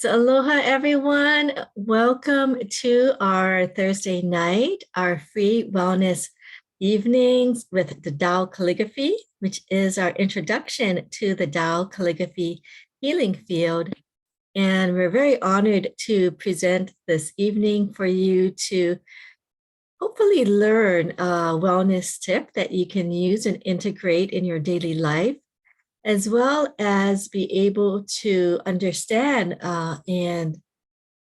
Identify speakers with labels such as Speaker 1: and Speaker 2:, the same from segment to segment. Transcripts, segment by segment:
Speaker 1: So aloha everyone. Welcome to our Thursday night, our free wellness evenings with the Tao Calligraphy, which is our introduction to the Tao Calligraphy healing field. And we're very honored to present this evening for you to hopefully learn a wellness tip that you can use and integrate in your daily life, as well as be able to understand and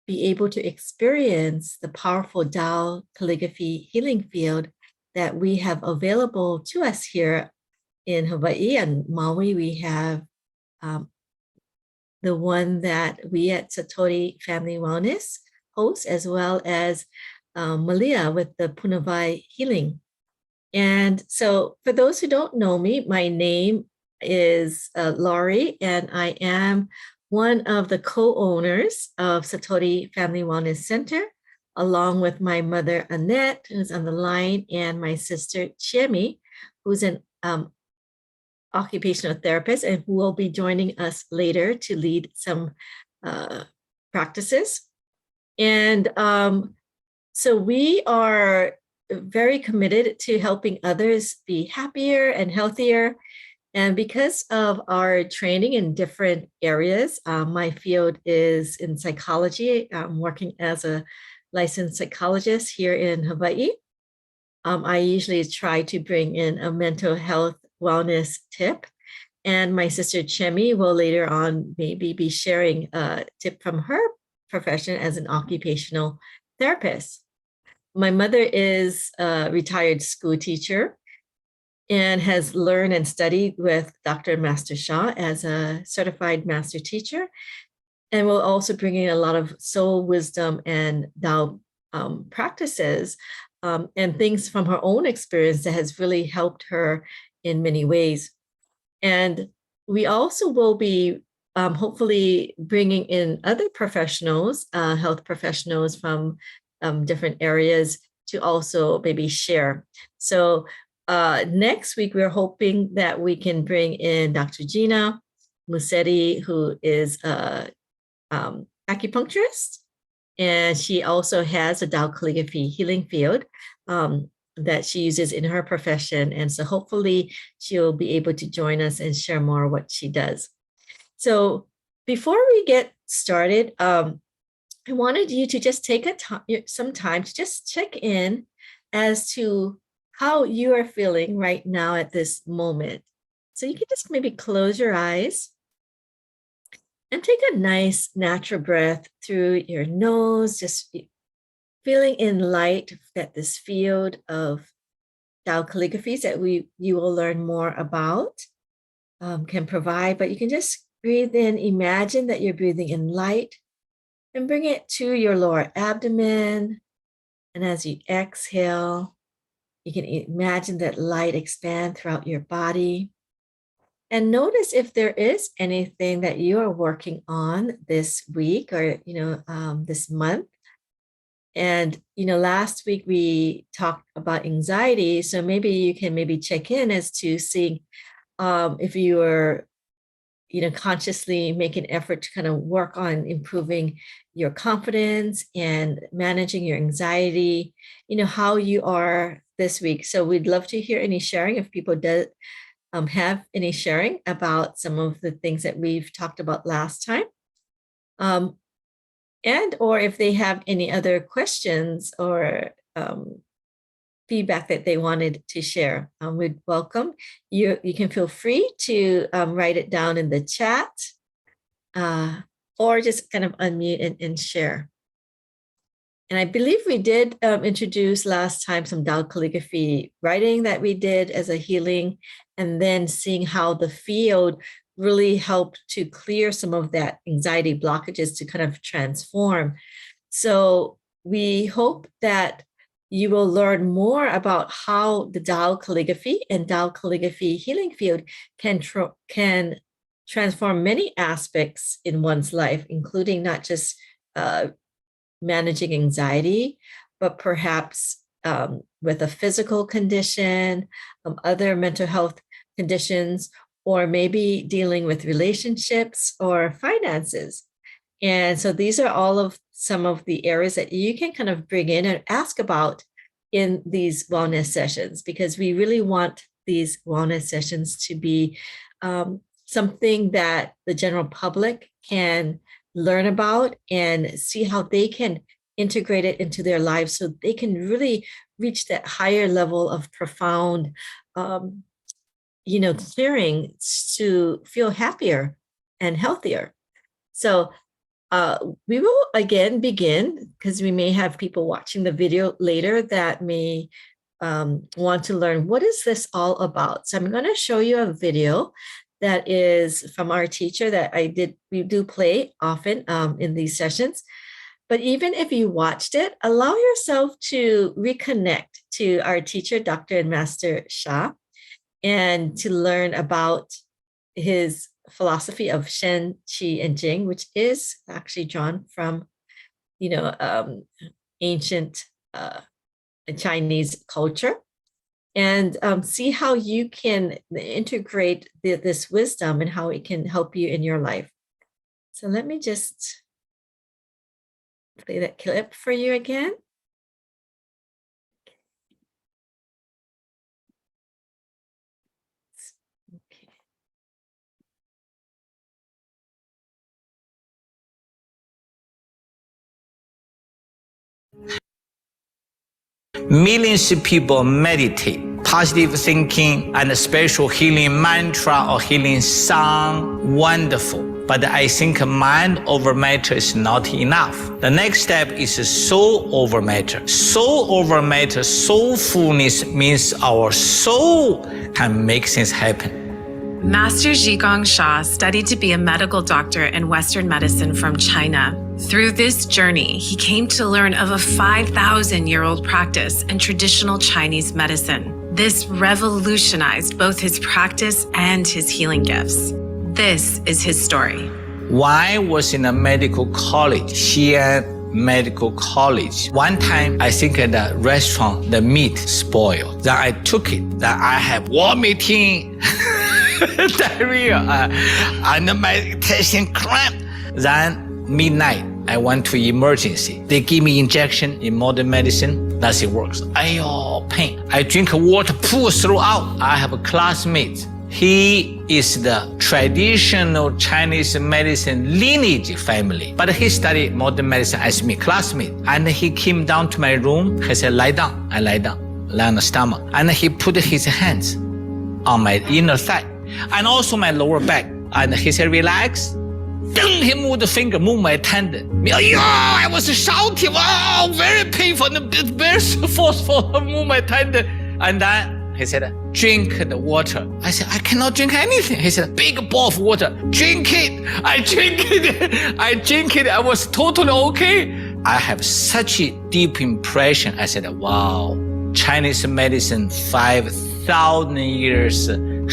Speaker 1: be able to experience the powerful Tao calligraphy healing field that we have available to us here in Hawaii and Maui. We have the one that we at Satori Family Wellness host, as well as Malia with the Punavai Healing. And so for those who don't know me, my name is Laurie, and I am one of the co-owners of Satori Family Wellness Center, along with my mother, Annette, who's on the line, and my sister, Chiemi, who's an occupational therapist and who will be joining us later to lead some practices. And so we are very committed to helping others be happier and healthier. And because of our training in different areas, my field is in psychology. I'm working as a licensed psychologist here in Hawaii. I usually try to bring in a mental health wellness tip. And my sister Chemi will later on maybe be sharing a tip from her profession as an occupational therapist. My mother is a retired school teacher and has learned and studied with Dr. Master Shah as a certified master teacher, and will also bring in a lot of soul wisdom and Tao practices and things from her own experience that has really helped her in many ways. And we also will be hopefully bringing in other professionals, health professionals from different areas to also maybe share. So next week, we're hoping that we can bring in Dr. Gina Musetti, who is an acupuncturist, and she also has a Tao calligraphy healing field that she uses in her profession. And so hopefully she'll be able to join us and share more what she does. So before we get started, I wanted you to just take some time to just check in as to how you are feeling right now at this moment. So you can just maybe close your eyes and take a nice natural breath through your nose, just feeling in light that this field of Tao calligraphies that you will learn more about can provide. But you can just breathe in, imagine that you're breathing in light, and bring it to your lower abdomen. And as you exhale, you can imagine that light expand throughout your body. And notice if there is anything that you are working on this week or, this month. And, last week we talked about anxiety. So maybe you can maybe check in as to seeing if you are, consciously make an effort to kind of work on improving your confidence and managing your anxiety, how you are this week. So we'd love to hear any sharing if people have any sharing about some of the things that we've talked about last time. And or if they have any other questions or feedback that they wanted to share, we'd welcome. You can feel free to write it down in the chat or just kind of unmute and share. And I believe we did introduce last time some Tao calligraphy writing that we did as a healing, and then seeing how the field really helped to clear some of that anxiety blockages to kind of transform. So we hope that you will learn more about how the Tao calligraphy and Tao calligraphy healing field can transform many aspects in one's life, including not just managing anxiety, but perhaps with a physical condition, other mental health conditions, or maybe dealing with relationships or finances. And so these are all of some of the areas that you can kind of bring in and ask about in these wellness sessions, because we really want these wellness sessions to be something that the general public can learn about and see how they can integrate it into their lives so they can really reach that higher level of profound, clearing to feel happier and healthier. So we will again begin, because we may have people watching the video later that may want to learn what is this all about. So I'm going to show you a video that is from our teacher that we do play often in these sessions. But even if you watched it, allow yourself to reconnect to our teacher, Dr. and Master Sha, and to learn about his philosophy of Shen, Qi, and Jing, which is actually drawn from, ancient Chinese culture, and see how you can integrate this wisdom and how it can help you in your life. So let me just play that clip for you again.
Speaker 2: Millions of people meditate, positive thinking, and a special healing mantra or healing song. Wonderful. But I think mind over matter is not enough. The next step is soul over matter. Soul over matter, soulfulness means our soul can make things happen.
Speaker 3: Master Zhigong Sha studied to be a medical doctor in Western medicine from China. Through this journey, he came to learn of a 5,000-year-old practice in traditional Chinese medicine. This revolutionized both his practice and his healing gifts. This is his story.
Speaker 2: When I was in a medical college, Xi'an Medical College, one time I think at the restaurant, the meat spoiled. Then I took it. Then I have vomiting, diarrhea, and my intestine cramp. Then midnight, I went to emergency. They give me injection in modern medicine. Nothing works. Ayo, pain. I drink water, pull throughout. I have a classmate. He is the traditional Chinese medicine lineage family, but he studied modern medicine as me, classmate. And he came down to my room. He said, lie down. I lie down, lie on the stomach. And he put his hands on my inner thigh and also my lower back. And he said, relax. Then he moved the finger, moved my tendon. I was shouting, wow, very painful, very forceful, move my tendon. And then he said, drink the water. I said, I cannot drink anything. He said, big bowl of water, drink it. I drink it. I drink it. I was totally okay. I have such a deep impression. I said, wow, Chinese medicine, 5,000 years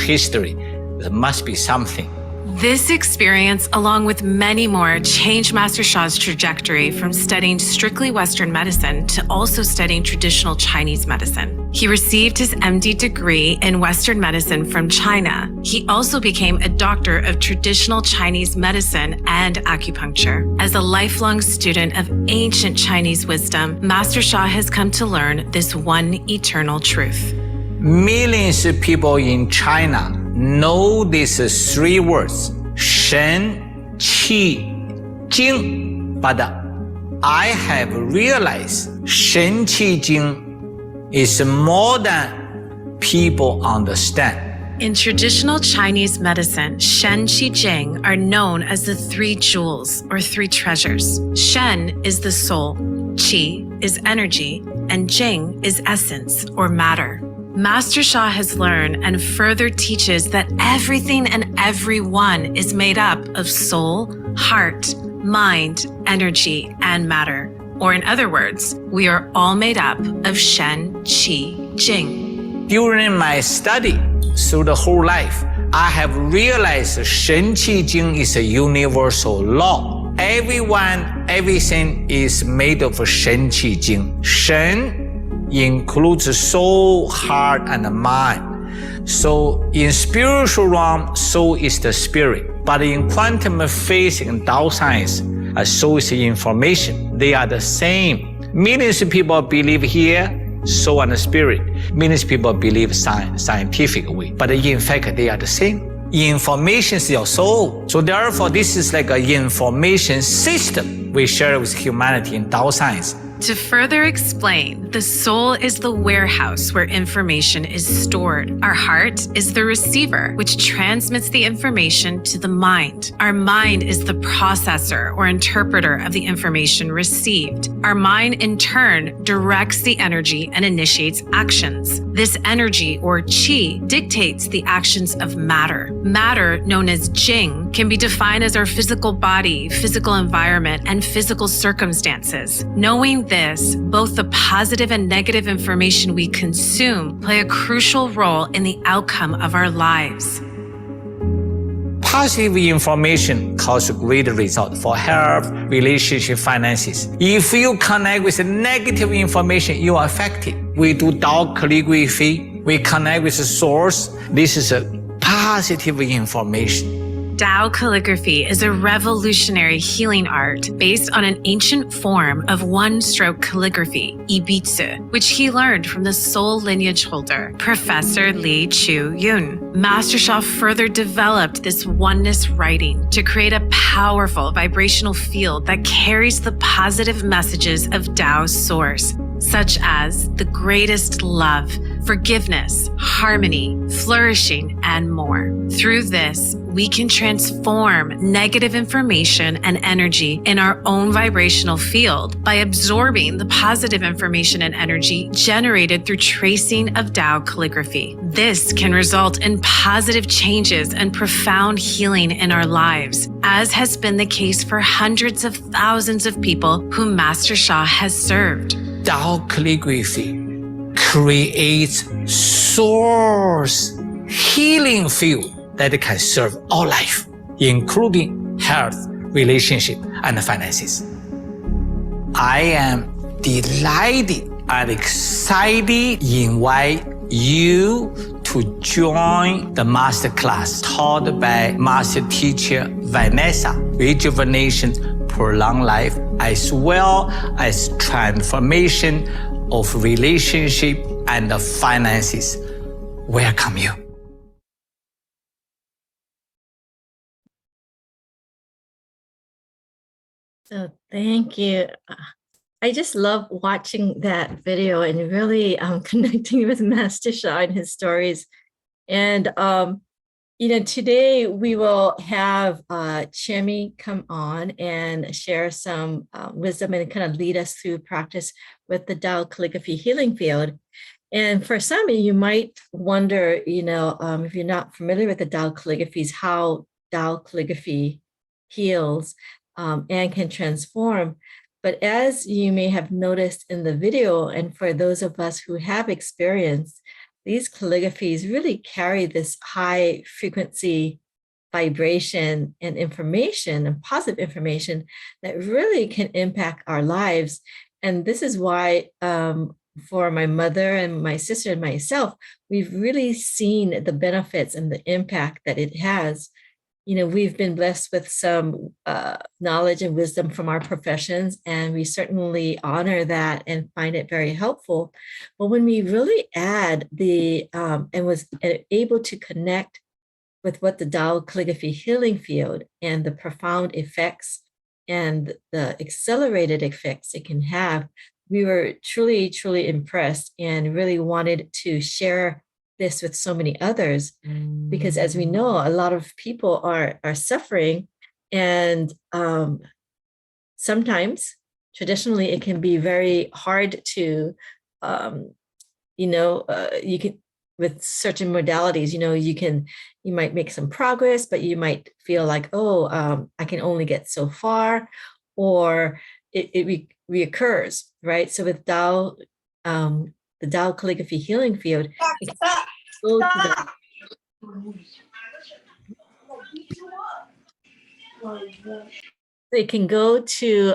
Speaker 2: history. There must be something.
Speaker 3: This experience, along with many more, changed Master Sha's trajectory from studying strictly Western medicine to also studying traditional Chinese medicine. He received his MD degree in Western medicine from China. He also became a doctor of traditional Chinese medicine and acupuncture. As a lifelong student of ancient Chinese wisdom, Master Sha has come to learn this one eternal truth.
Speaker 2: Millions of people in China know these three words, Shen, Qi, Jing. But I have realized Shen, Qi, Jing is more than people understand.
Speaker 3: In traditional Chinese medicine, Shen, Qi, Jing are known as the three jewels or three treasures. Shen is the soul, Qi is energy, and Jing is essence or matter. Master Sha has learned and further teaches that everything and everyone is made up of soul, heart, mind, energy, and matter. Or in other words, we are all made up of Shen, Qi, Jing.
Speaker 2: During my study through the whole life, I have realized Shen, Qi, Jing is a universal law. Everyone, everything is made of Shen, Qi, Jing. Shen includes soul, heart, and mind. So in spiritual realm, soul is the spirit. But in quantum physics and Tao science, a source of information. They are the same. Millions of people believe here, soul and spirit. Millions of people believe scientific way. But in fact, they are the same. Information is your soul. So therefore, this is like an information system we share with humanity in Tao science.
Speaker 3: To further explain, the soul is the warehouse where information is stored. Our heart is the receiver, which transmits the information to the mind. Our mind is the processor or interpreter of the information received. Our mind, in turn, directs the energy and initiates actions. This energy, or qi, dictates the actions of matter. Matter, known as jing, can be defined as our physical body, physical environment, and physical circumstances. Knowing this, both the positive and negative information we consume play a crucial role in the outcome of our lives.
Speaker 2: Positive information causes great result for health, relationship, finances. If you connect with negative information, you are affected. We do Tao calligraphy. We connect with the source. This is a positive information.
Speaker 3: Tao calligraphy is a revolutionary healing art based on an ancient form of one-stroke calligraphy, ibitsu, which he learned from the soul lineage holder, Professor Lee Chu Yun. Master Sha further developed this oneness writing to create a powerful vibrational field that carries the positive messages of Tao's source, such as the greatest love, forgiveness, harmony, flourishing, and more. Through this, we can transform negative information and energy in our own vibrational field by absorbing the positive information and energy generated through tracing of Tao calligraphy. This can result in positive changes and profound healing in our lives, as has been the case for hundreds of thousands of people whom Master Sha has served.
Speaker 2: Tao calligraphy creates source healing field that can serve all life, including health, relationship, and finances. I am delighted and excited to invite you to join the master class taught by master teacher Vanessa, Rejuvenation, Prolonged Life, as well as transformation of relationship and finances. Welcome you.
Speaker 1: So thank you. I just love watching that video and really connecting with Master Sha and his stories. And, today we will have Chemi come on and share some wisdom and kind of lead us through practice with the Tao calligraphy healing field. And for some of you might wonder, if you're not familiar with the Tao calligraphies, how Tao calligraphy heals and can transform. But as you may have noticed in the video, and for those of us who have experienced, these calligraphies really carry this high frequency vibration and information and positive information that really can impact our lives. And this is why for my mother and my sister and myself, we've really seen the benefits and the impact that it has. We've been blessed with some knowledge and wisdom from our professions, and we certainly honor that and find it very helpful. But when we really add and was able to connect with what the Tao calligraphy healing field and the profound effects and the accelerated effects it can have, we were truly, truly impressed and really wanted to share this with so many others, because as we know, a lot of people are suffering, and sometimes traditionally it can be very hard to, you can, with certain modalities, you might make some progress, but you might feel like, I can only get so far, or it reoccurs, right? So with Tao, the Tao calligraphy healing field, it can go to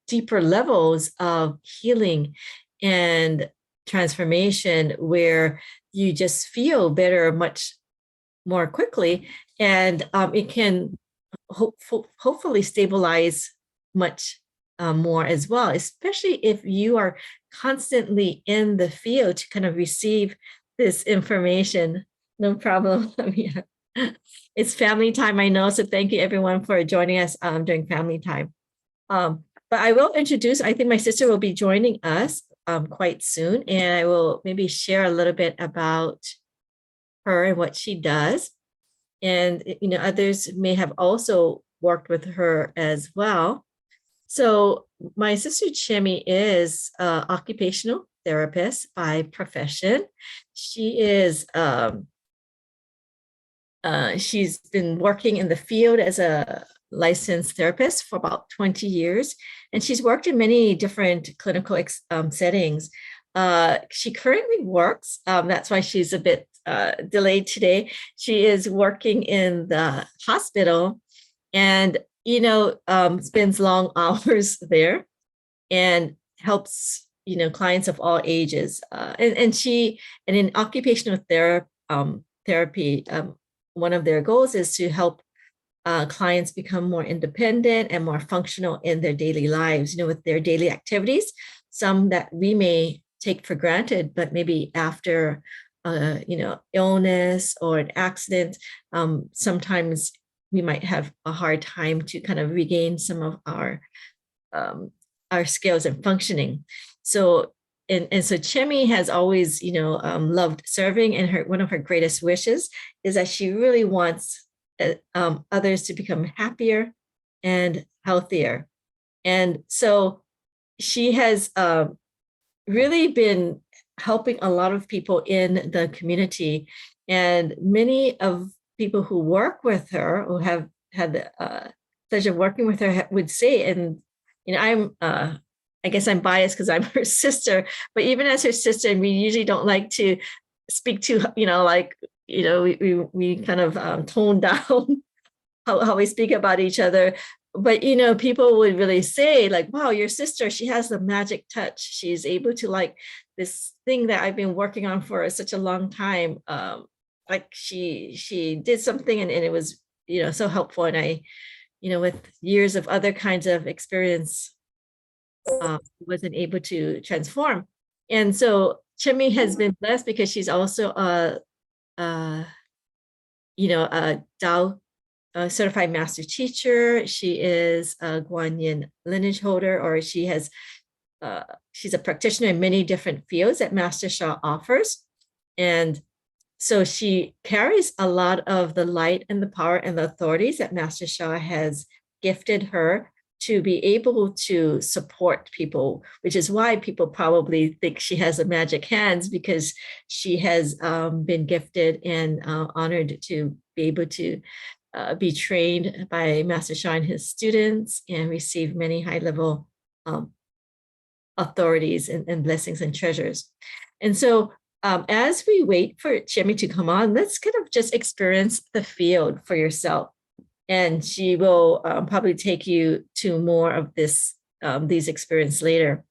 Speaker 1: deeper levels of healing and transformation, where you just feel better much more quickly, and it can hopefully stabilize much more as well, especially if you are constantly in the field to kind of receive this information. No problem. Yeah. It's family time, I know. So thank you everyone for joining us during family time. But I will introduce, I think my sister will be joining us quite soon, and I will maybe share a little bit about her and what she does. And, you know, others may have also worked with her as well. So my sister Chemi is an occupational therapist by profession. She is, she's been working in the field as a licensed therapist for about 20 years, and she's worked in many different clinical settings. She currently works, that's why she's a bit delayed today. She is working in the hospital and, you know, spends long hours there and helps, you know, clients of all ages. And in occupational therapy, one of their goals is to help clients become more independent and more functional in their daily lives, you know, with their daily activities, some that we may take for granted, but maybe after, you know, illness or an accident, sometimes we might have a hard time to kind of regain some of our skills and functioning. So, and so Chemi has always, you know, loved serving, and one of her greatest wishes is that she really wants others to become happier and healthier. And so she has really been helping a lot of people in the community, and many of people who work with her, who have had the pleasure of working with her, would say, and you know, I guess I'm biased because I'm her sister, but even as her sister, we usually don't like to speak to, you know, like, you know, we kind of tone down how we speak about each other. But, you know, people would really say like, wow, your sister, she has the magic touch. She's able to, like, this thing that I've been working on for such a long time. Like she did something and it was, you know, so helpful. And I, you know, with years of other kinds of experience, wasn't able to transform. And so Chemi has been blessed because she's also you know, a Tao certified master teacher. She is a Guanyin lineage holder, or she has, she's a practitioner in many different fields that Master Sha offers. And so she carries a lot of the light and the power and the authorities that Master Sha has gifted her to be able to support people, which is why people probably think she has the magic hands, because she has been gifted and honored to be able to be trained by Master Sha and his students and receive many high-level authorities and blessings and treasures. And so as we wait for Chemi to come on, let's kind of just experience the field for yourself. And she will probably take you to more of these experiences later.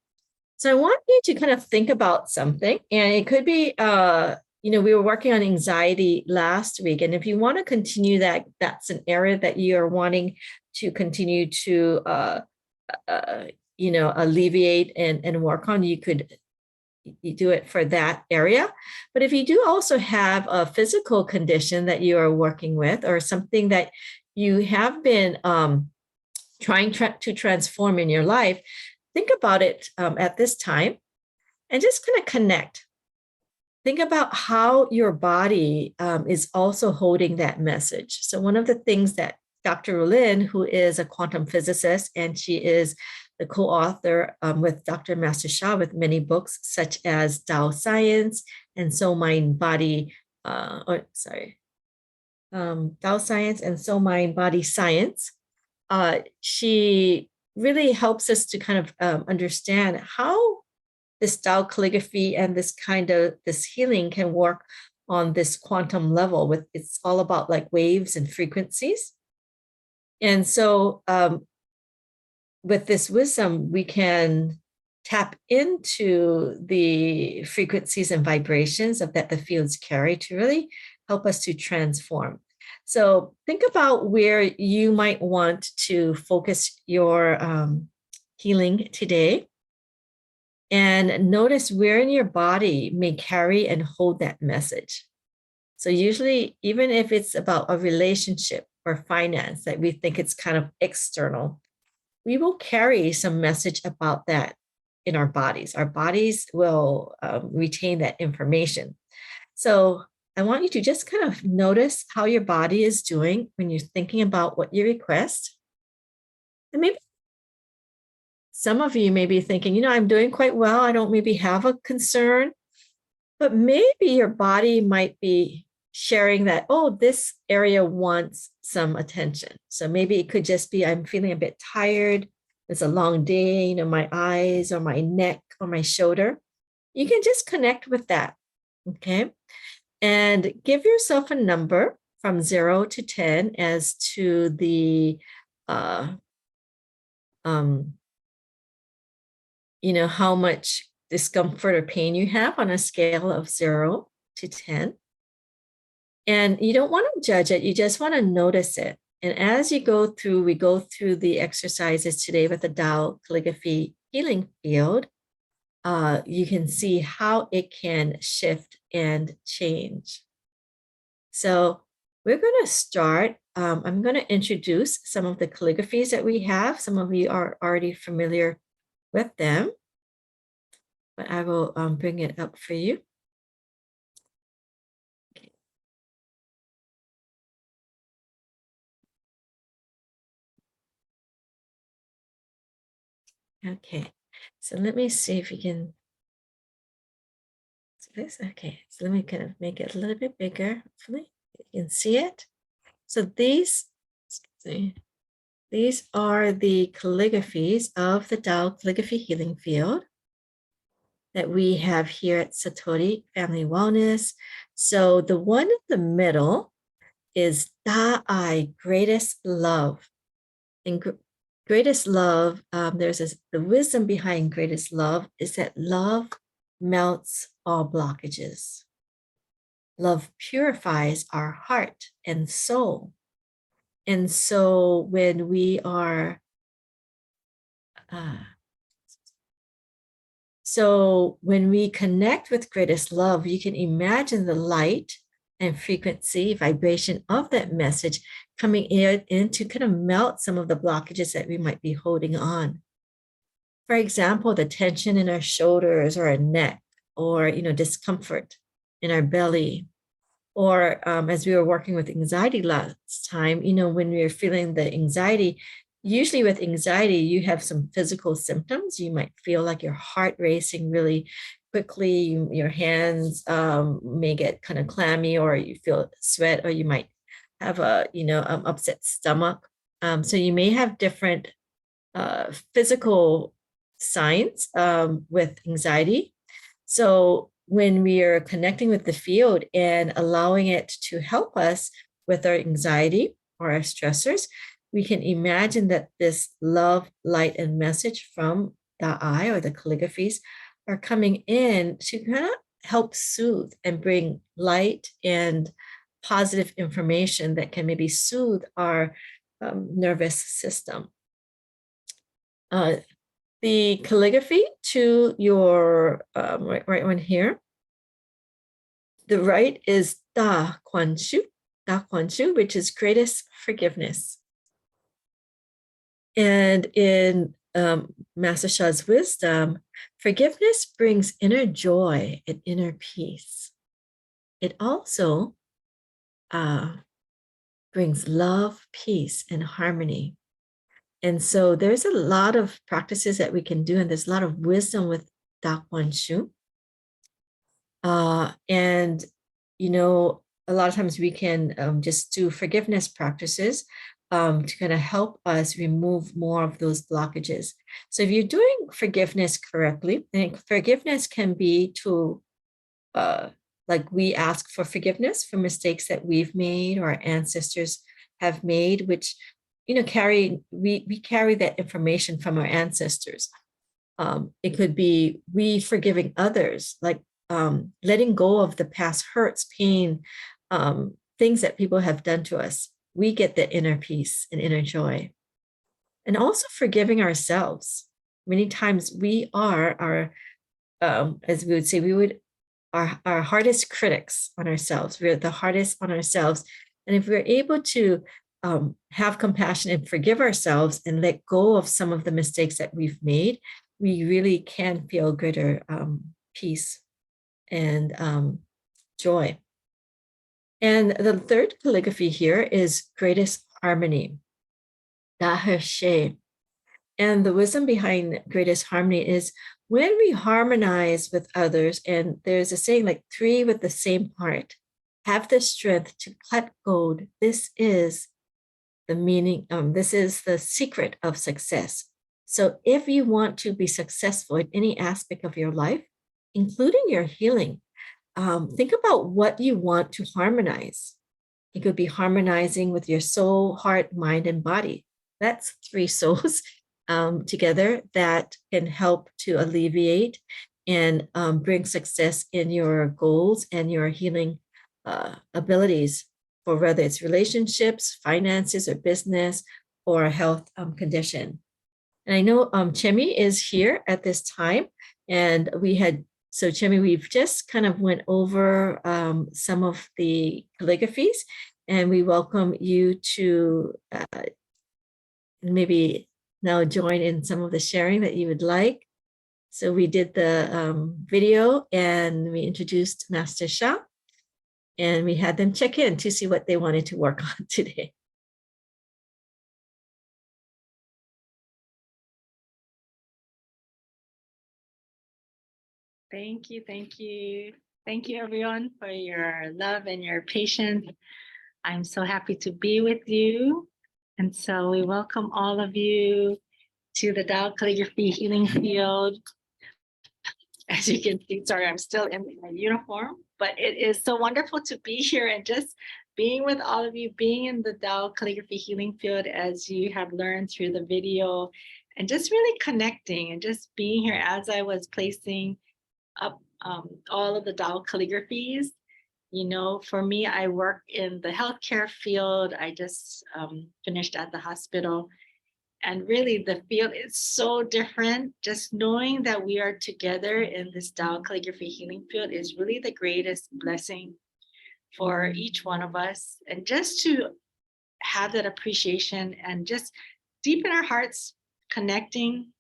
Speaker 1: So I want you to kind of think about something, and it could be, you know, we were working on anxiety last week, and if you want to continue that, that's an area that you are wanting to continue to, you know, alleviate and work on, you do it for that area. But if you do also have a physical condition that you are working with, or something that you have been trying to transform in your life, think about it at this time and just kind of connect. Think about how your body is also holding that message. So one of the things that Dr. Rulin, who is a quantum physicist, and she is the co-author with Dr. Master Sha with many books such as Tao Science and Soul Mind Body, Tao Science and Soul Mind Body Science. She really helps us to kind of understand how this Tao calligraphy and this healing can work on this quantum level. It's all about like waves and frequencies. And so with this wisdom, we can tap into the frequencies and vibrations that the fields carry to really help us to transform. So think about where you might want to focus your healing today. And notice where in your body may carry and hold that message. So usually, even if it's about a relationship or finance that we think it's kind of external, we will carry some message about that in our bodies. Our bodies will retain that information. So I want you to just kind of notice how your body is doing when you're thinking about what you request. And maybe some of you may be thinking, you know, I'm doing quite well. I don't maybe have a concern, but maybe your body might be sharing that, oh, this area wants some attention. So maybe it could just be, I'm feeling a bit tired. It's a long day, you know, my eyes or my neck or my shoulder. You can just connect with that, okay? And give yourself a number from 0 to 10 as to the, you know, how much discomfort or pain you have on a scale of 0 to 10. And you don't want to judge it. You just want to notice it. And as you go through, we go through the exercises today with the Tao Calligraphy healing field, you can see how it can shift and change. So we're going to start. I'm going to introduce some of the calligraphies that we have. Some of you are already familiar with them, but I will bring it up for you. Okay, so let me see if we can see this. Okay, so let me kind of make it a little bit bigger. Hopefully you can see it. So these are the calligraphies of the Tao Calligraphy Healing Field that we have here at Satori Family Wellness. So the one in the middle is Da'ai, greatest love. And greatest love, the wisdom behind greatest love is that love melts all blockages. Love purifies our heart and soul. And so when we are, so when we connect with greatest love, you can imagine the light and frequency, vibration of that message coming in to kind of melt some of the blockages that we might be holding on. For example, the tension in our shoulders or our neck, or, you know, discomfort in our belly. Or as we were working with anxiety last time, you know, when we are feeling the anxiety, usually with anxiety, you have some physical symptoms. You might feel like your heart racing really quickly. Your hands may get kind of clammy, or you feel sweat, or you might have a, you know, upset stomach. So you may have different physical signs with anxiety. So when we are connecting with the field and allowing it to help us with our anxiety or our stressors, we can imagine that this love, light, and message from the eye or the calligraphies are coming in to kind of help soothe and bring light and positive information that can maybe soothe our nervous system. The calligraphy to your right one here. The right is Da Quan Shu, which is greatest forgiveness. And in Master Sha's wisdom, forgiveness brings inner joy and inner peace. It also brings love, peace, and harmony. And so there's a lot of practices that we can do, and there's a lot of wisdom with Da Quan Shu. And, you know, a lot of times we can just do forgiveness practices to kind of help us remove more of those blockages. So if you're doing forgiveness correctly, and forgiveness can be to, like we ask for forgiveness for mistakes that we've made or our ancestors have made, which, you know, we carry that information from our ancestors. It could be we forgiving others, like letting go of the past hurts, pain, things that people have done to us, we get the inner peace and inner joy. And also forgiving ourselves. Many times we are as we would say, our hardest critics on ourselves. We're the hardest on ourselves. And if we're able to have compassion and forgive ourselves and let go of some of the mistakes that we've made, we really can feel greater peace and joy. And the third calligraphy here is greatest harmony, Da He She. And the wisdom behind greatest harmony is when we harmonize with others, and there's a saying like three with the same heart, have the strength to cut gold. This is the meaning, this is the secret of success. So if you want to be successful in any aspect of your life, including your healing, think about what you want to harmonize. It could be harmonizing with your soul, heart, mind, and body. That's three souls together that can help to alleviate and bring success in your goals and your healing abilities, for whether it's relationships, finances, or business, or a health condition. And I know Chemi is here at this time, and so Chemi, we've just kind of went over some of the calligraphies, and we welcome you to maybe now join in some of the sharing that you would like. So we did the video and we introduced Master Sha, and we had them check in to see what they wanted to work on today.
Speaker 4: Thank you, thank you. Thank you everyone for your love and your patience. I'm so happy to be with you. And so we welcome all of you to the Tao Calligraphy Healing Field. As you can see, sorry, I'm still in my uniform, but it is so wonderful to be here and just being with all of you, being in the Tao Calligraphy Healing Field as you have learned through the video, and just really connecting and just being here as I was placing up all of the Tao calligraphies. You know, for me, I work in the healthcare field. I just finished at the hospital. And really the field is so different. Just knowing that we are together in this Tao Calligraphy Healing Field is really the greatest blessing for each one of us. And just to have that appreciation and just deep in our hearts, connecting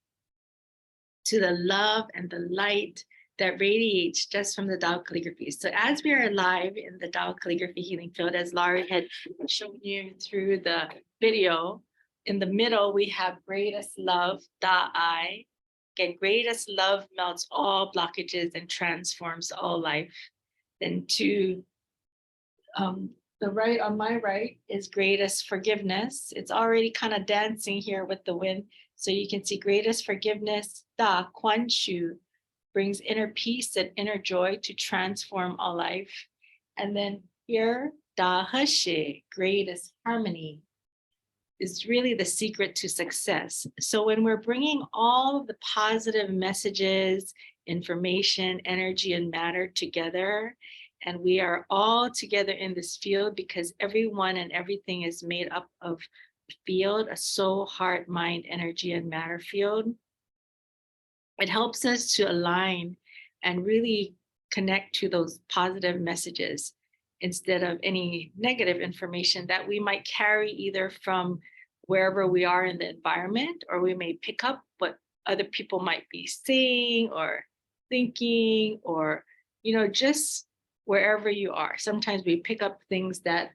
Speaker 4: to the love and the light that radiates just from the Tao Calligraphy. So as we are live in the Tao Calligraphy Healing Field, as Laurie had shown you through the video, in the middle, we have greatest love, Da-I. Again, greatest love melts all blockages and transforms all life. Then to the right, on my right, is greatest forgiveness. It's already kind of dancing here with the wind. So you can see greatest forgiveness, Da Quan Shu, brings inner peace and inner joy to transform all life. And then here, Da He She, greatest harmony, is really the secret to success. So when we're bringing all of the positive messages, information, energy, and matter together, and we are all together in this field because everyone and everything is made up of a field, a soul, heart, mind, energy, and matter field. It helps us to align and really connect to those positive messages instead of any negative information that we might carry either from wherever we are in the environment, or we may pick up what other people might be saying or thinking, or, you know, just wherever you are. Sometimes we pick up things that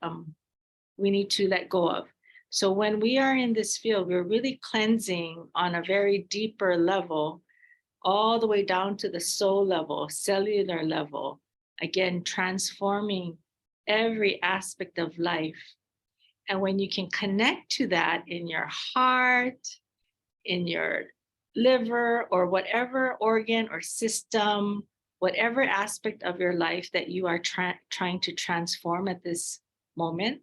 Speaker 4: we need to let go of. So when we are in this field, we're really cleansing on a very deeper level, all the way down to the soul level, cellular level, again, transforming every aspect of life. And when you can connect to that in your heart, in your liver, or whatever organ or system, whatever aspect of your life that you are trying to transform at this moment.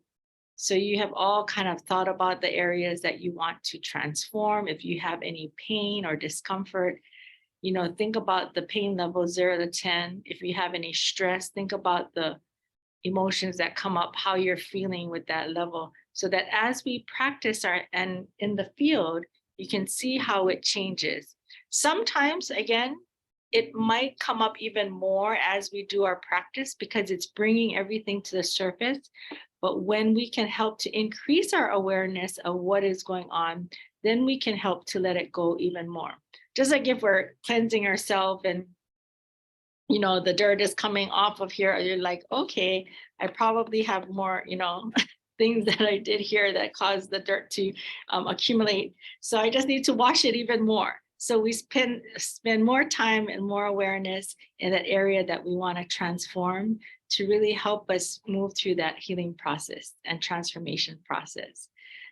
Speaker 4: So you have all kind of thought about the areas that you want to transform. If you have any pain or discomfort, you know, think about the pain level 0 to 10. If you have any stress, think about the, emotions that come up, how you're feeling with that level, so that as we practice and in the field, you can see how it changes. Sometimes, again, it might come up even more as we do our practice because it's bringing everything to the surface. But when we can help to increase our awareness of what is going on, then we can help to let it go even more. Just like if we're cleansing ourselves and the dirt is coming off of here, you're like, okay, I probably have more, things that I did here that caused the dirt to accumulate. So I just need to wash it even more. So we spend more time and more awareness in that area that we want to transform to really help us move through that healing process and transformation process.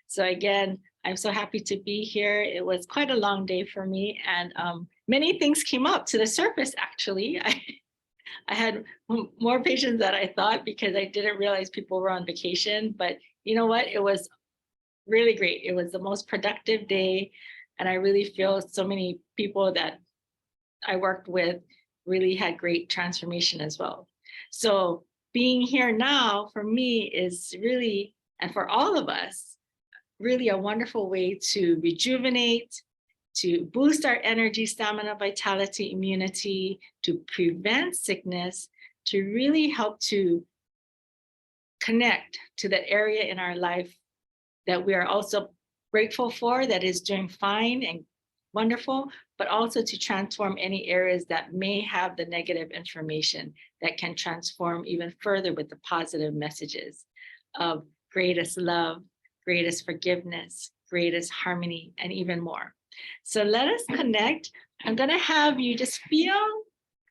Speaker 4: So again, I'm so happy to be here. It was quite a long day for me, and many things came up to the surface, actually. I had more patients than I thought because I didn't realize people were on vacation. But you know what? It was really great. It was the most productive day. And I really feel so many people that I worked with really had great transformation as well. So being here now for me is really, and for all of us, really a wonderful way to rejuvenate, to boost our energy, stamina, vitality, immunity, to prevent sickness, to really help to connect to that area in our life that we are also grateful for, that is doing fine and wonderful, but also to transform any areas that may have the negative information that can transform even further with the positive messages of greatest love, greatest forgiveness, greatest harmony, and even more. So let us connect. I'm going to have you just feel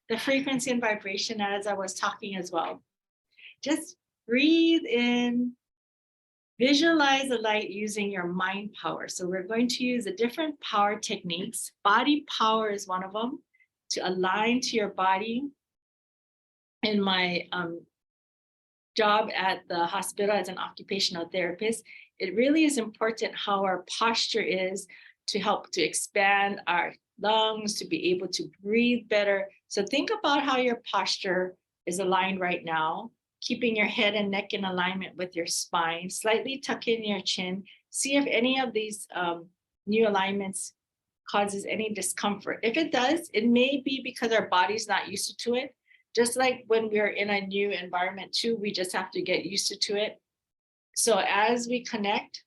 Speaker 4: the frequency and vibration as I was talking as well. Just breathe in. Visualize the light using your mind power. So we're going to use the different power techniques. Body power is one of them, to align to your body. In my job at the hospital as an occupational therapist, it really is important how our posture is to help to expand our lungs, to be able to breathe better. So think about how your posture is aligned right now, keeping your head and neck in alignment with your spine, slightly tuck in your chin. See if any of these new alignments causes any discomfort. If it does, it may be because our body's not used to it. Just like when we're in a new environment too, we just have to get used to it. So as we connect,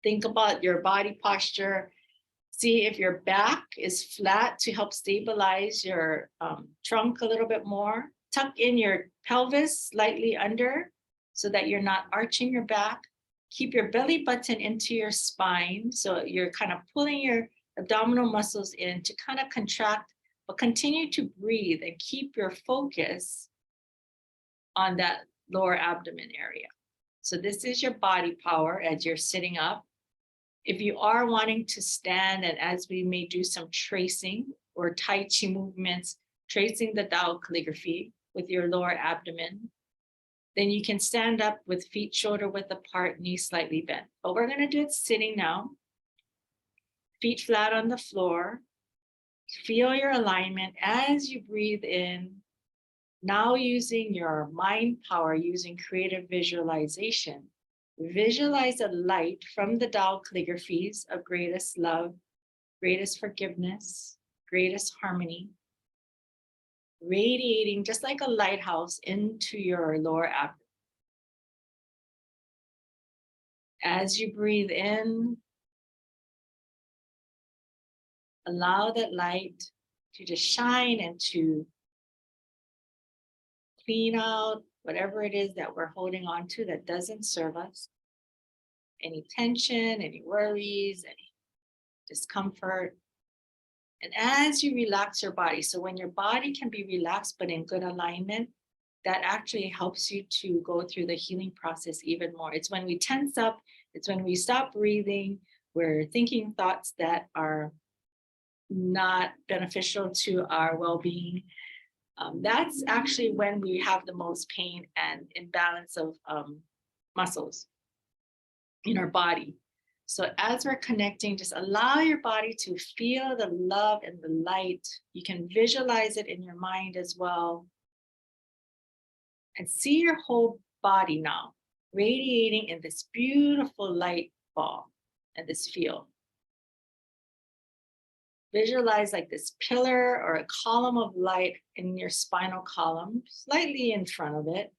Speaker 4: think about your body posture. See if your back is flat to help stabilize your trunk a little bit more. Tuck in your pelvis slightly under so that you're not arching your back. Keep your belly button into your spine. So you're kind of pulling your abdominal muscles in to kind of contract, but continue to breathe and keep your focus on that lower abdomen area. So this is your body power as you're sitting up. If you are wanting to stand, and as we may do some tracing or Tai Chi movements, tracing the Tao calligraphy with your lower abdomen, then you can stand up with feet shoulder width apart, knees slightly bent. But we're going to do it sitting now. Feet flat on the floor. Feel your alignment as you breathe in. Now using your mind power, using creative visualization, visualize a light from the Tao calligraphies of greatest love, greatest forgiveness, greatest harmony, radiating just like a lighthouse into your lower abdomen. As you breathe in, allow that light to just shine and to clean out whatever it is that we're holding on to that doesn't serve us. Any tension, any worries, any discomfort. And as you relax your body, so when your body can be relaxed but in good alignment, that actually helps you to go through the healing process even more. It's when we tense up, it's when we stop breathing, we're thinking thoughts that are not beneficial to our well-being. That's actually when we have the most pain and imbalance of muscles in our body. So as we're connecting, just allow your body to feel the love and the light. You can visualize it in your mind as well. And see your whole body now radiating in this beautiful light ball and this field. Visualize like this pillar or a column of light in your spinal column, slightly in front of it.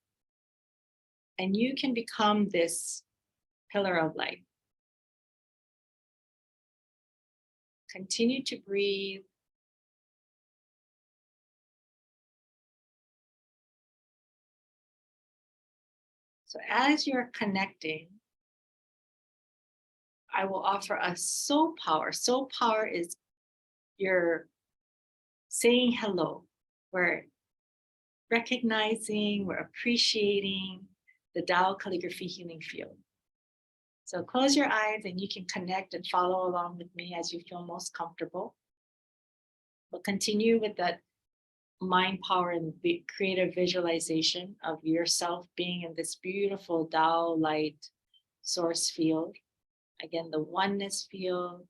Speaker 4: And you can become this pillar of light. Continue to breathe. So as you're connecting, I will offer a soul power. Soul power is you're saying hello. We're recognizing, we're appreciating the Tao Calligraphy healing field. So close your eyes and you can connect and follow along with me as you feel most comfortable. We'll continue with that mind power and creative visualization of yourself being in this beautiful Tao light source field. Again, the oneness field.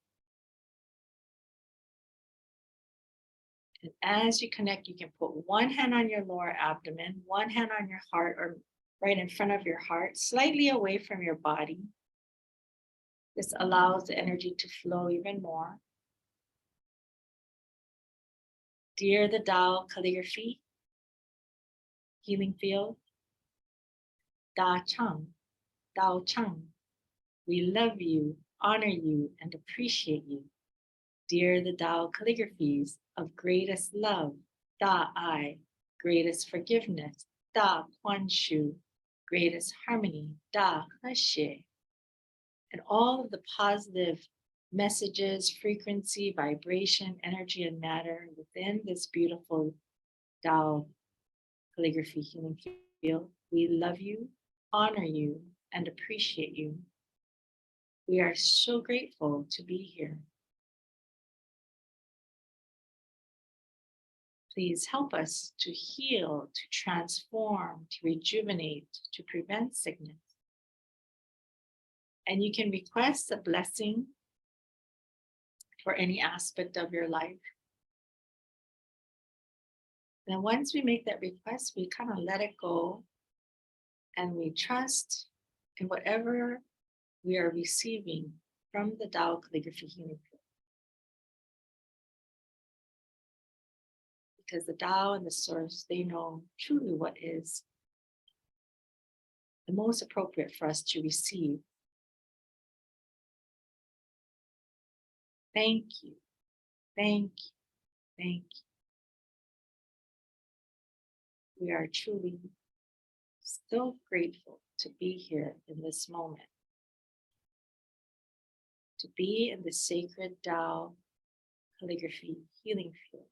Speaker 4: And as you connect, you can put one hand on your lower abdomen, one hand on your heart or right in front of your heart, slightly away from your body. This allows the energy to flow even more. Dear the Tao Calligraphy healing field, Da Chang, Tao Chang, we love you, honor you, and appreciate you. Dear the Tao Calligraphies of greatest love, Da I, greatest forgiveness, Da Quan Shu, greatest harmony, Da He Xie. And all of the positive messages, frequency, vibration, energy, and matter within this beautiful Tao Calligraphy healing field. We love you, honor you, and appreciate you. We are so grateful to be here. Please help us to heal, to transform, to rejuvenate, to prevent sickness. And you can request a blessing for any aspect of your life. Then once we make that request, we kind of let it go and we trust in whatever we are receiving from the Tao Calligraphy healing field. Because the Tao and the source, they know truly what is the most appropriate for us to receive. Thank you, thank you, thank you. We are truly so grateful to be here in this moment. To be in the sacred Tao Calligraphy healing field.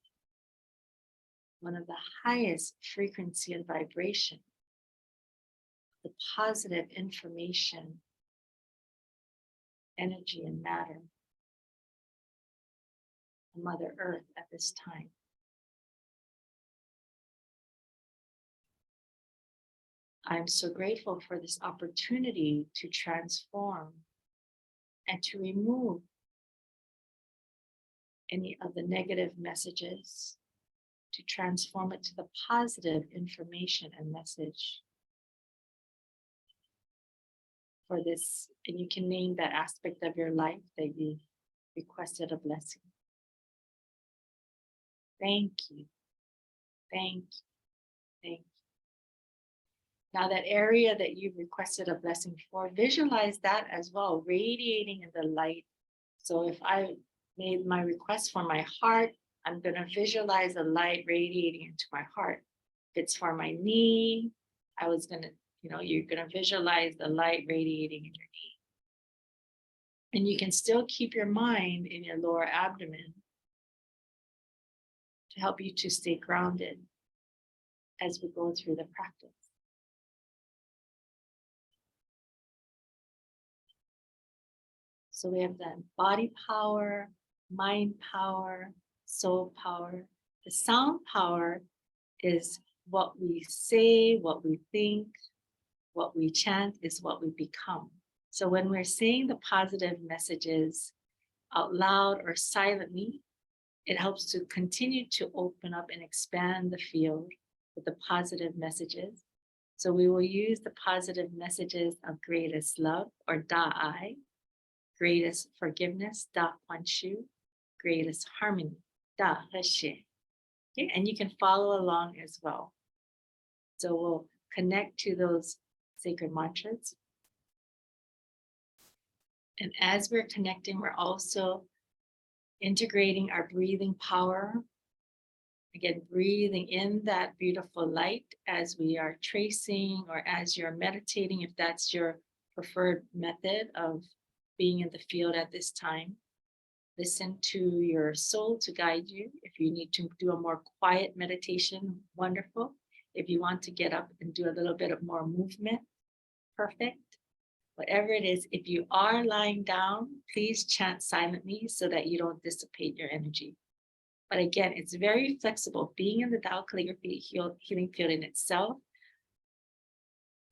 Speaker 4: One of the highest frequency and vibration. The positive information, energy, and matter. Mother Earth at this time. I'm so grateful for this opportunity to transform and to remove any of the negative messages, to transform it to the positive information and message for this. And you can name that aspect of your life that you requested a blessing. Thank you, thank you, thank you. Now that area that you've requested a blessing for, visualize that as well, radiating in the light. So if I made my request for my heart, I'm gonna visualize the light radiating into my heart. If it's for my knee, I was gonna, you're gonna visualize the light radiating in your knee. And you can still keep your mind in your lower abdomen to help you to stay grounded as we go through the practice. So we have that body power, mind power, soul power. The sound power is what we say, what we think, what we chant is what we become. So when we're saying the positive messages out loud or silently, it helps to continue to open up and expand the field with the positive messages. So we will use the positive messages of greatest love, or Da'ai, greatest forgiveness, Da Quan Shu, greatest harmony, Da He Xie. Okay, and you can follow along as well. So we'll connect to those sacred mantras. And as we're connecting, we're also integrating our breathing power. Again, breathing in that beautiful light as we are tracing or as you're meditating, if that's your preferred method of being in the field at this time. Listen to your soul to guide you. If you need to do a more quiet meditation, wonderful. If you want to get up and do a little bit of more movement, perfect. Whatever it is, if you are lying down, please chant silently so that you don't dissipate your energy. But again, it's very flexible. Being in the Tao Calligraphy healing field in itself,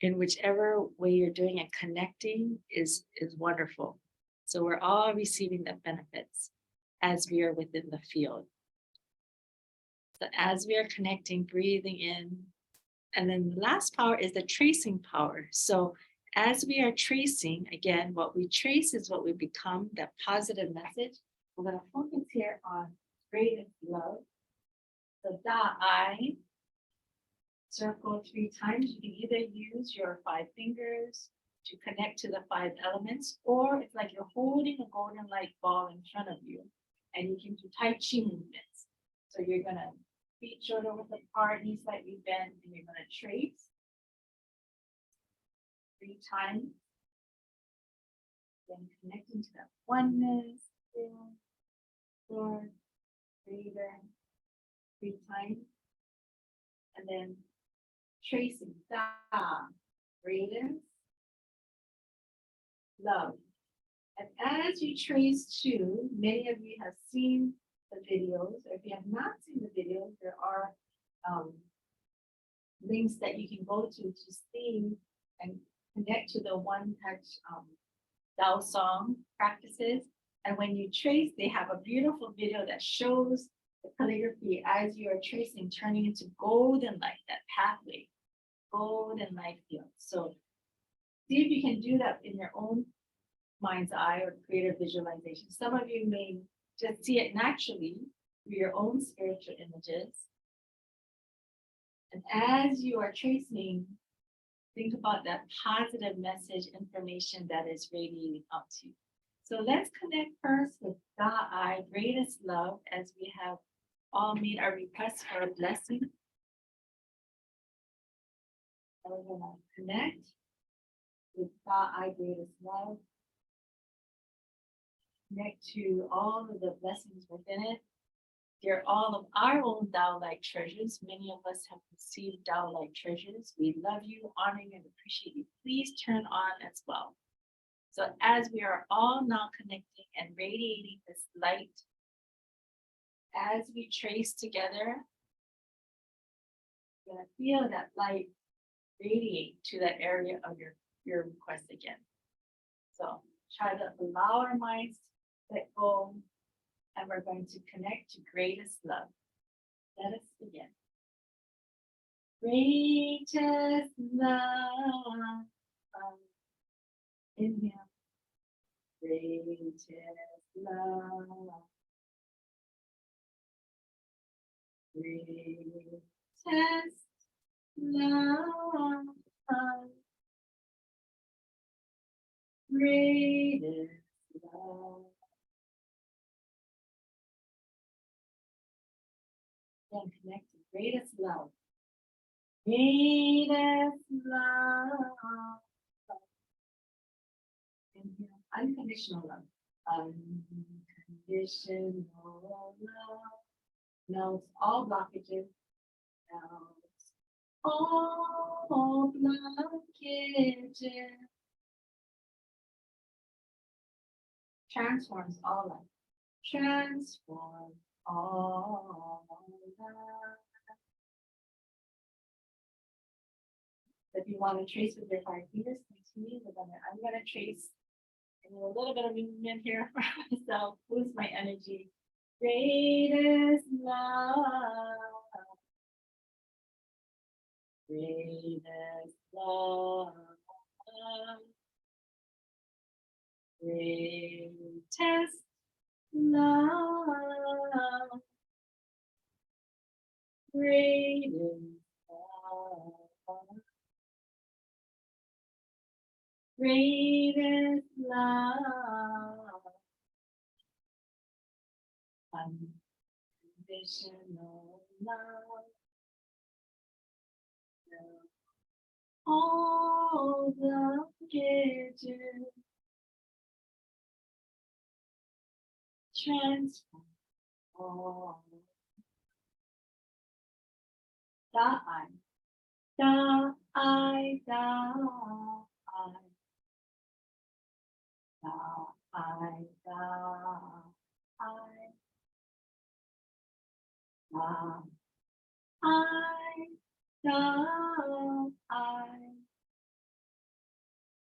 Speaker 4: in whichever way you're doing and connecting is wonderful. So we're all receiving the benefits as we are within the field. So as we are connecting, breathing in, and then the last power is the tracing power. So as we are tracing, again, what we trace is what we become, that positive message. We're going to focus here on greatest love. So Da'ai, circle 3 times. You can either use your 5 fingers to connect to the 5 elements, or it's like you're holding a golden light ball in front of you, and you can do Tai Chi movements. So you're going to feet shoulder width apart, knees slightly bent, and you're going to trace 3 times. Then connecting to that oneness, Lord, greater, 3 times. And then tracing Da, greatest love. And as you trace 2, many of you have seen the videos, or if you have not seen the videos, there are links that you can go to see and connect to the One Touch Tao song practices. And when you trace, they have a beautiful video that shows the calligraphy as you are tracing, turning into golden light, that pathway, golden light field. So see if you can do that in your own mind's eye or creative visualization. Some of you may just see it naturally through your own spiritual images. And as you are tracing, think about that positive message information that is radiating up to you. So let's connect first with Da'ai, greatest love, as we have all made our request for a blessing. And we're going to connect with Da'ai, greatest love. Connect to all of the blessings within it. They're all of our own Tao-like treasures. Many of us have received Tao-like treasures. We love you, honor you, and appreciate you. Please turn on as well. So as we are all now connecting and radiating this light, as we trace together, you're going to feel that light radiate to that area of your request again. So try to allow our minds to let go, and we're going to connect to greatest love. Let us begin. Greatest love. Inhale. Greatest love. Greatest love. Greatest love. Then connect to greatest love. Greatest love. Inhale. Unconditional love. Unconditional love. Melts all blockages. Melts all blockages. Transforms all life. Transform all life. If you want to trace with your 5 fingers, continue. I'm going to trace in a little bit of movement here for myself. Boost my energy. Greatest love. greatest love, greatest love, greatest love, greatest love, unconditional love, all the gifts transform. Da I, da I, da I, da I, da I, da I, da I,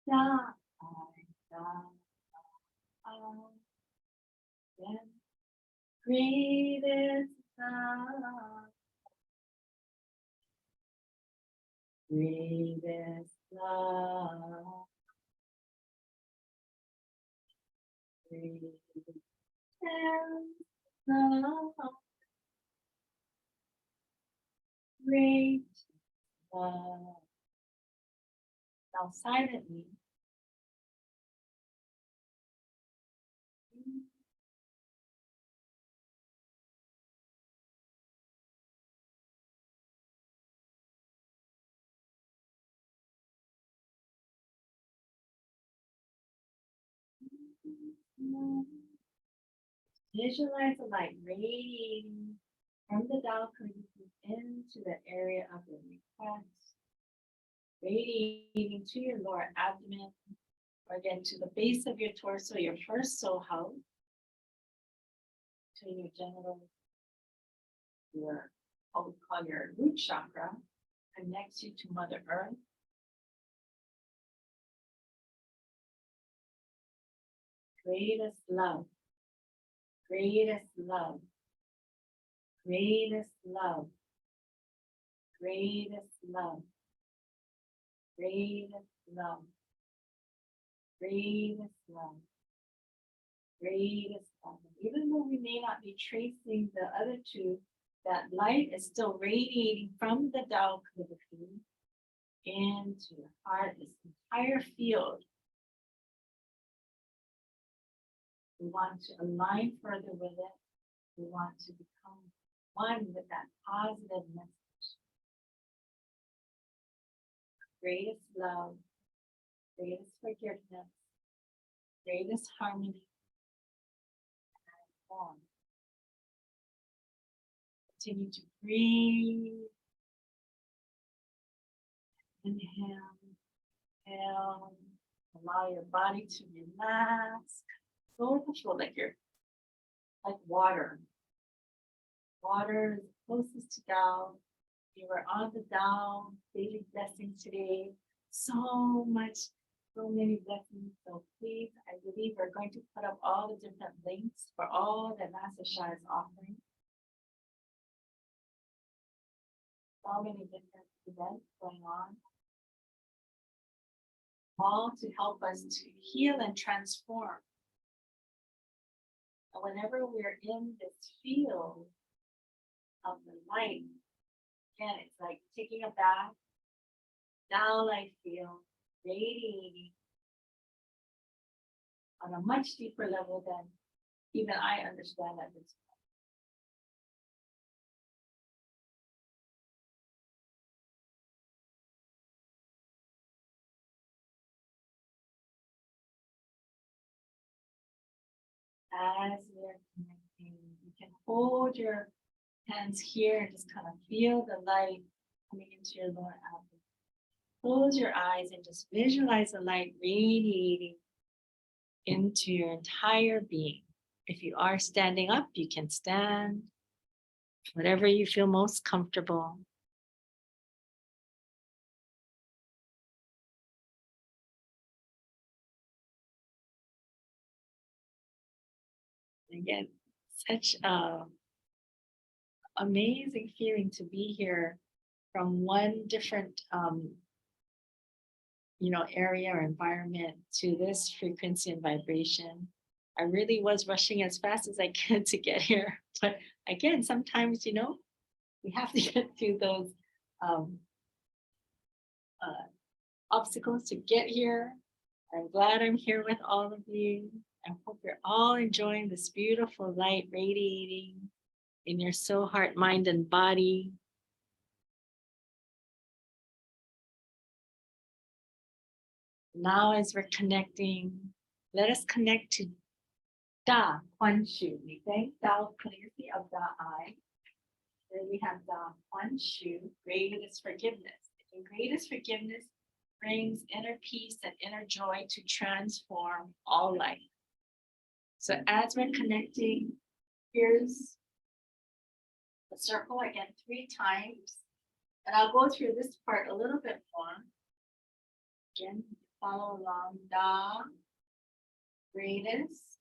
Speaker 4: da I, da I, then greatest love, greatest love, greatest love, great love. Now silently, visualize the light radiating from the Tao Calligraphy into the area of the request, radiating to your lower abdomen, or again to the base of your torso, your first soul house, to your genitals, your what we call your root chakra, connects you to Mother Earth. Greatest love, greatest love, greatest love, greatest love, greatest love, greatest love, greatest love. Even though we may not be tracing the other two, that light is still radiating from the Tao Calligraphy into your heart, this entire field. We want to align further with it. We want to become one with that positive message. Greatest love, greatest forgiveness, greatest harmony, and form. Continue to breathe. Inhale, exhale. Allow your body to relax. Go with the flow like you're like water. Water is closest to Tao. You were on the Tao daily blessings today. So many blessings. So please, I believe we're going to put up all the different links for all that Master Sha is offering. So many different events going on. All to help us to heal and transform. And whenever we're in this field of the light, again, it's like taking a bath, Tao light field, radiating on a much deeper level than even I understand at this point. As we're connecting, you can hold your hands here and just kind of feel the light coming into your lower abdomen. Close your eyes and just visualize the light radiating into your entire being. If you are standing up, you can stand, whatever you feel most comfortable. Again, such a amazing feeling to be here from one different area or environment to this frequency and vibration. I really was rushing as fast as I can to get here. But again, sometimes, we have to get through those obstacles to get here. I'm glad I'm here with all of you. I hope you're all enjoying this beautiful light radiating in your soul, heart, mind, and body. Now, as we're connecting, let us connect to Da Quan Shu. We thank Tao Calligraphy of Da I. Then we have Da Quan Shu, greatest forgiveness. And greatest forgiveness brings inner peace and inner joy to transform all life. So as we're connecting, here's the circle again 3 times. And I'll go through this part a little bit more. Again, follow along. Da, greatest.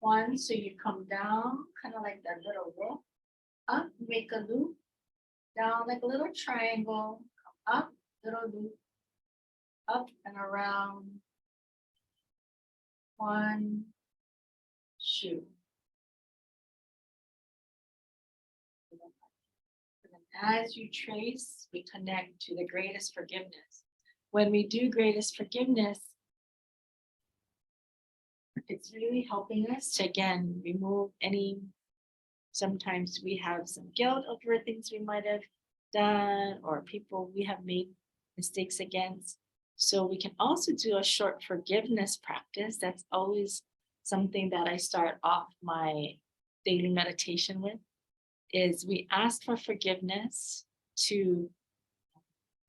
Speaker 4: One, so you come down, kind of like that little rope. Up, make a loop. Down like a little triangle. Come up, little loop. Up and around. One, Shu. And as you trace, we connect to the greatest forgiveness. When we do greatest forgiveness, it's really helping us to, again, remove any, sometimes we have some guilt over things we might have done or people we have made mistakes against. So we can also do a short forgiveness practice. That's always something that I start off my daily meditation with, is we ask for forgiveness to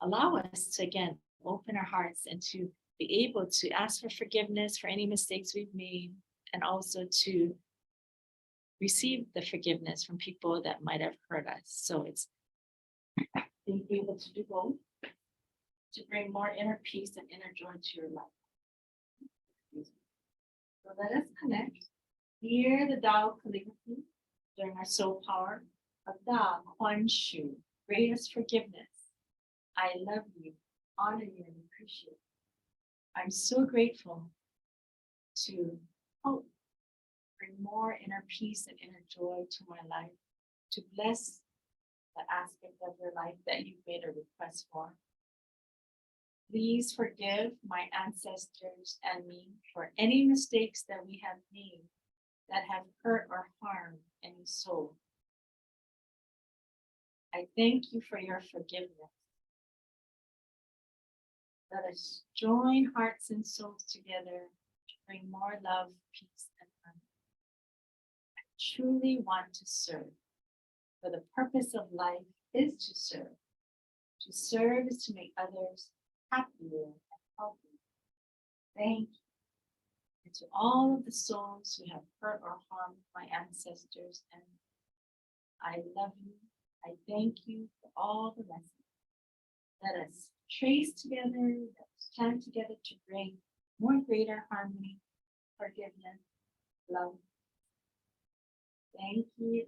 Speaker 4: allow us to, again, open our hearts and to be able to ask for forgiveness for any mistakes we've made, and also to receive the forgiveness from people that might have hurt us. So it's being able to do both to bring more inner peace and inner joy to your life. So let us connect. Hear the Tao Calligraphy during our soul power of Da Quan Shu, greatest forgiveness. I love you, honor you, and appreciate you. I'm so grateful to help bring more inner peace and inner joy to my life, to bless the aspect of your life that you've made a request for. Please forgive my ancestors and me for any mistakes that we have made that have hurt or harmed any soul. I thank you for your forgiveness. Let us join hearts and souls together to bring more love, peace, and harmony. I truly want to serve, for the purpose of life is to serve. To serve is to make others happier and healthier. Thank you. And to all of the souls who have hurt or harmed my ancestors, and I love you. I thank you for all the lessons. Let us trace together, let us chant together to bring more greater harmony, forgiveness, love. Thank you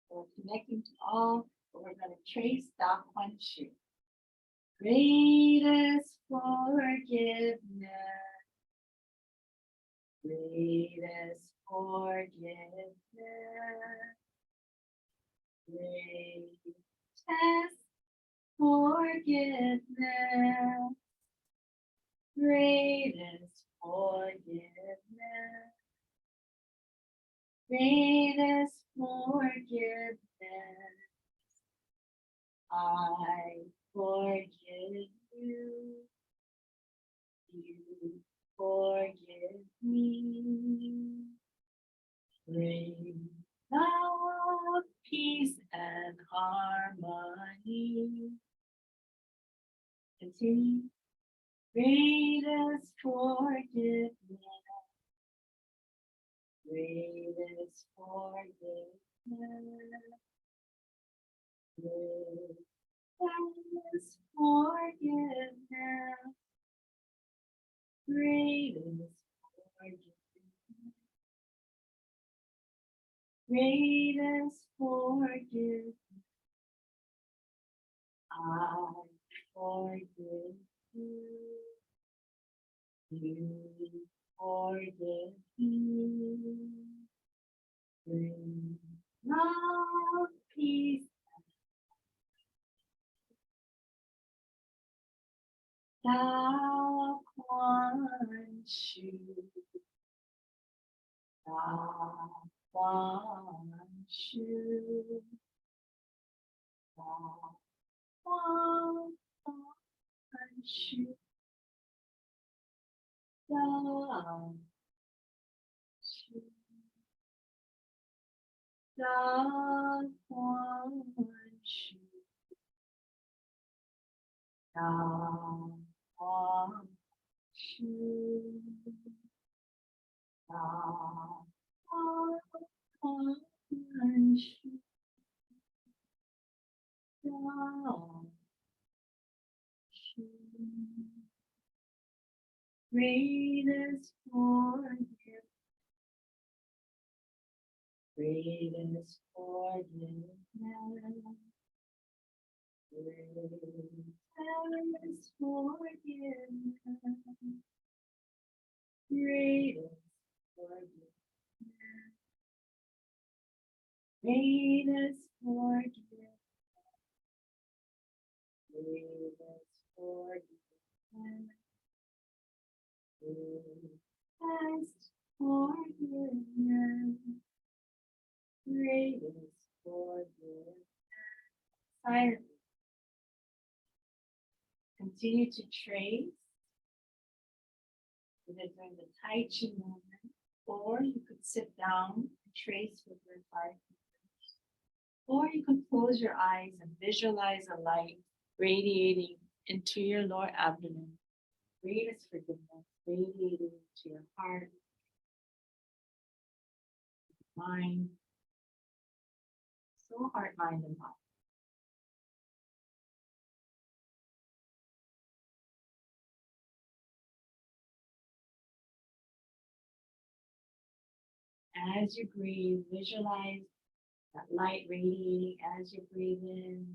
Speaker 4: for connecting to all. But we're going to trace Da Quan Shu. Greatest forgiveness, greatest forgiveness, greatest forgiveness, greatest forgiveness, greatest forgiveness. I forgive you, you forgive me. Bring love, peace, and harmony. Continue. Greatest forgiveness, greatest forgiveness, greatest forgiveness, greatest forgiveness, greatest forgiveness. I forgive you. You forgive me. Bring love, peace, Tao Quan Shu. Tao Quan Shu. Tao Quan Shu. Tao Shu. Tao Quan Shu. Tao Quan Shu. Tao Quan Shu. Tao Shu. Greatest forgiveness. Greatest forgiveness. Greatest forgiveness. Greatest forgiveness. Greatest forgiveness. Greatest forgiveness. Greatest forgiveness. Greatest forgiveness. Silently. Continue to trace either during the Tai Chi movement, or you could sit down and trace with your 5 fingers. Or you could close your eyes and visualize a light radiating into your lower abdomen. Greatest forgiveness radiating into your heart, mind, soul, heart, mind, and body. As you breathe, visualize that light radiating as you breathe in.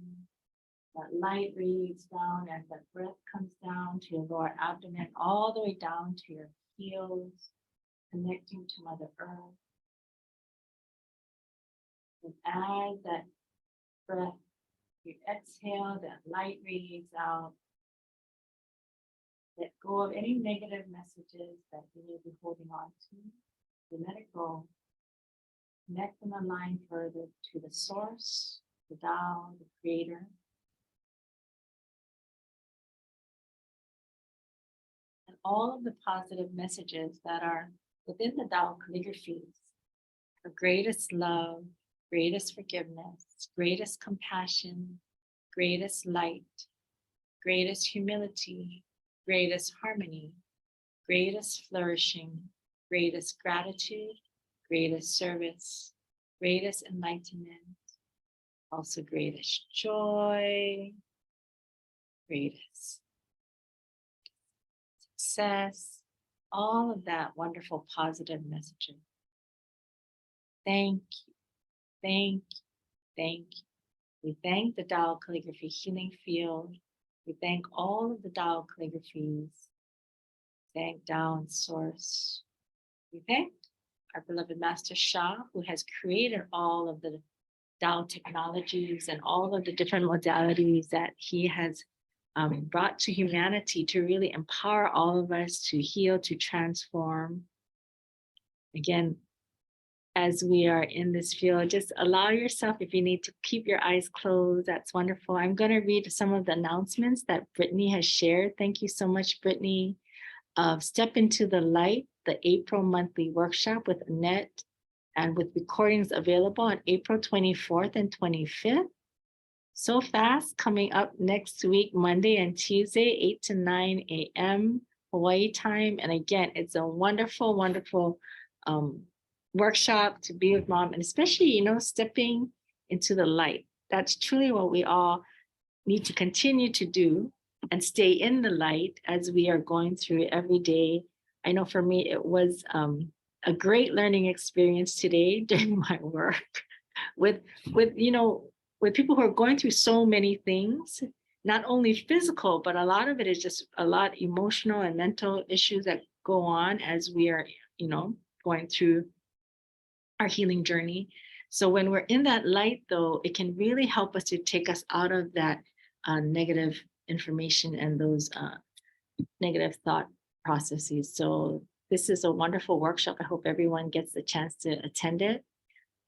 Speaker 4: That light radiates down as that breath comes down to your lower abdomen, all the way down to your heels, connecting to Mother Earth. And as that breath, you exhale, that light radiates out. Let go of any negative messages that you may be holding on to. You let it go. Connect and align further to the source, the Tao, the creator. And all of the positive messages that are within the Tao Calligraphies of greatest love, greatest forgiveness, greatest compassion, greatest light, greatest humility, greatest harmony, greatest flourishing, greatest gratitude, greatest service, greatest enlightenment, also greatest joy, greatest success, all of that wonderful positive messaging. Thank you, thank you, thank you. We thank the Tao Calligraphy Healing Field. We thank all of the Tao Calligraphies. Thank Tao and Source. We thank our beloved Master Sha, who has created all of the Tao technologies and all of the different modalities that he has brought to humanity to really empower all of us to heal, to transform. Again, as we are in this field, just allow yourself, if you need to keep your eyes closed, that's wonderful. I'm going to read some of the announcements that Brittany has shared. Thank you so much, Brittany. Step into the Light, the April monthly workshop with Annette, and with recordings available on April 24th and 25th. So fast, coming up next week, Monday and Tuesday, 8 to 9 a.m. Hawaii time. And again, it's a wonderful, wonderful workshop to be with Mom, and especially, stepping into the light. That's truly what we all need to continue to do, and stay in the light as we are going through it every day. I know for me, it was a great learning experience today during my work with people who are going through so many things. not only physical, but a lot of it is just a lot emotional and mental issues that go on as we are, going through our healing journey. So when we're in that light, though, it can really help us to take us out of that negative information and those negative thought processes. So this is a wonderful workshop. I hope everyone gets the chance to attend it.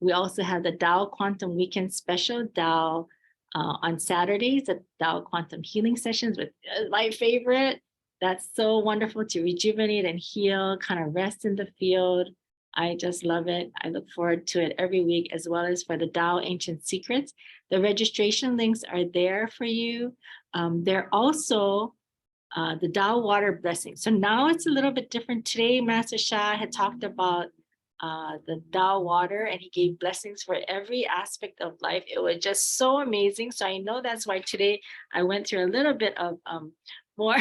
Speaker 4: We also have the Tao Quantum Weekend Special, Tao on Saturdays, the Tao Quantum Healing Sessions with my favorite. That's so wonderful to rejuvenate and heal, kind of rest in the field. I just love it. I look forward to it every week, as well as for the Tao Ancient Secrets. The registration links are there for you. They're also the Tao Water Blessing. So now it's a little bit different. Today, Master Sha had talked about the Tao water, and he gave blessings for every aspect of life. It was just so amazing. So I know that's why today I went through a little bit of more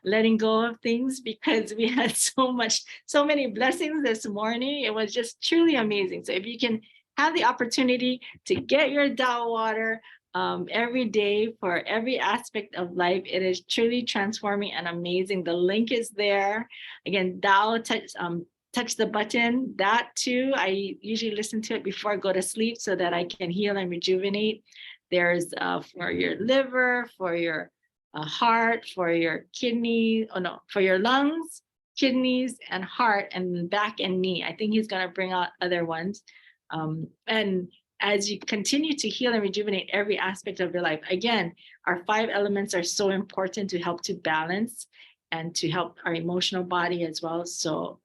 Speaker 4: letting go of things, because we had so many blessings this morning. It was just truly amazing. So if you can have the opportunity to get your Tao water every day for every aspect of life, it is truly transforming and amazing. The link is there. Again, Tao touch the button. That too, I usually listen to it before I go to sleep so that I can heal and rejuvenate. There's for your liver, for your heart, for your kidney, for your lungs, kidneys, and heart, and back and knee. I think he's going to bring out other ones. And as you continue to heal and rejuvenate every aspect of your life, again, our 5 elements are so important to help to balance and to help our emotional body as well. So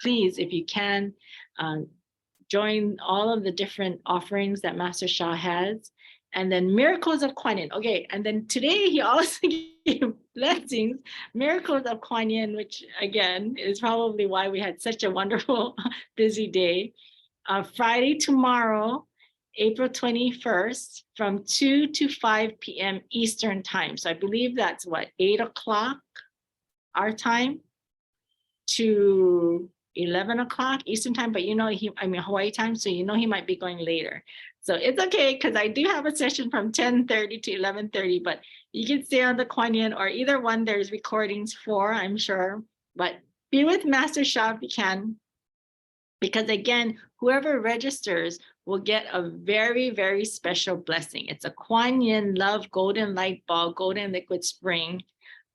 Speaker 4: please, if you can, join all of the different offerings that Master Sha has. And then Miracles of Kuan Yin. Okay, and then today he also gave blessings, Miracles of Kuan Yin, which again is probably why we had such a wonderful, busy day. Friday, tomorrow, April 21st, from 2 to 5 p.m. Eastern time. So I believe that's what, 8 o'clock our time to 11 o'clock Eastern time, but Hawaii time, so he might be going later. So it's okay, because I do have a session from 10:30 to 11:30, but you can stay on the Kuan Yin, or either one there's recordings for, I'm sure. But be with Master Sha if you can, because again, whoever registers will get a very, very special blessing. It's a Kuan Yin Love Golden Light Ball, Golden Liquid Spring,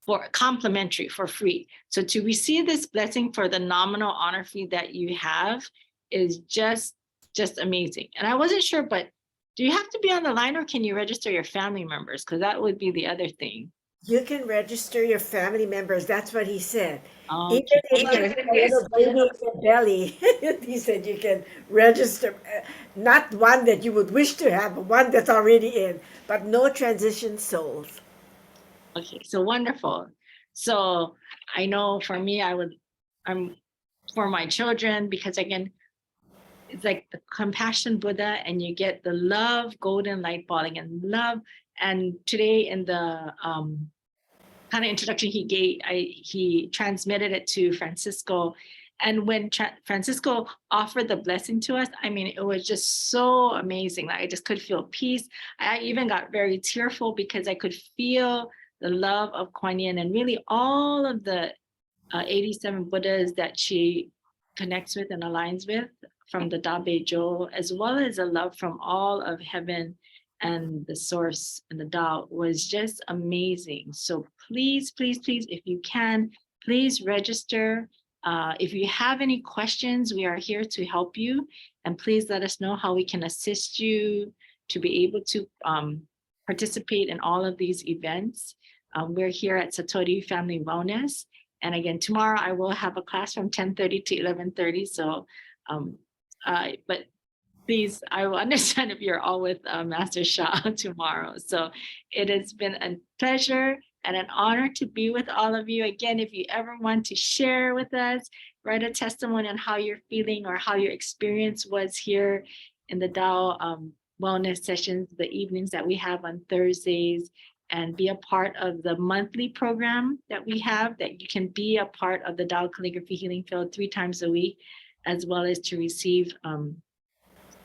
Speaker 4: for complimentary, for free. So to receive this blessing for the nominal honor fee that you have is just amazing. And I wasn't sure, but do you have to be on the line, or can you register your family members? Because that would be the other thing.
Speaker 5: You can register your family members. That's what he said.
Speaker 4: Okay.
Speaker 5: Even if you have a little baby in your belly, he said you can register. Not one that you would wish to have, but one that's already in, but no transition souls.
Speaker 4: Okay, so wonderful. So I know for me, I'm for my children, because again, it's like the compassion Buddha, and you get the love golden light balling and love. And today in the kind of introduction he gave, he transmitted it to Francisco. And when Francisco offered the blessing to us, I mean, it was just so amazing. Like, I just could feel peace. I even got very tearful because I could feel the love of Kuan Yin, and really all of the 87 Buddhas that she connects with and aligns with from the Da Bei Zhou, as well as the love from all of heaven and the source and the Tao, was just amazing. So please, please, please, if you can, please register. If you have any questions, we are here to help you. And please let us know how we can assist you to be able to participate in all of these events. We're here at Satori Family Wellness. And again, tomorrow I will have a class from 10:30 to 11:30. So, but please, I will understand if you're all with Master Sha tomorrow. So it has been a pleasure and an honor to be with all of you. Again, if you ever want to share with us, write a testimony on how you're feeling or how your experience was here in the Tao wellness sessions, the evenings that we have on Thursdays, and be a part of the monthly program that we have, that you can be a part of the Tao Calligraphy Healing Field 3 times a week, as well as to receive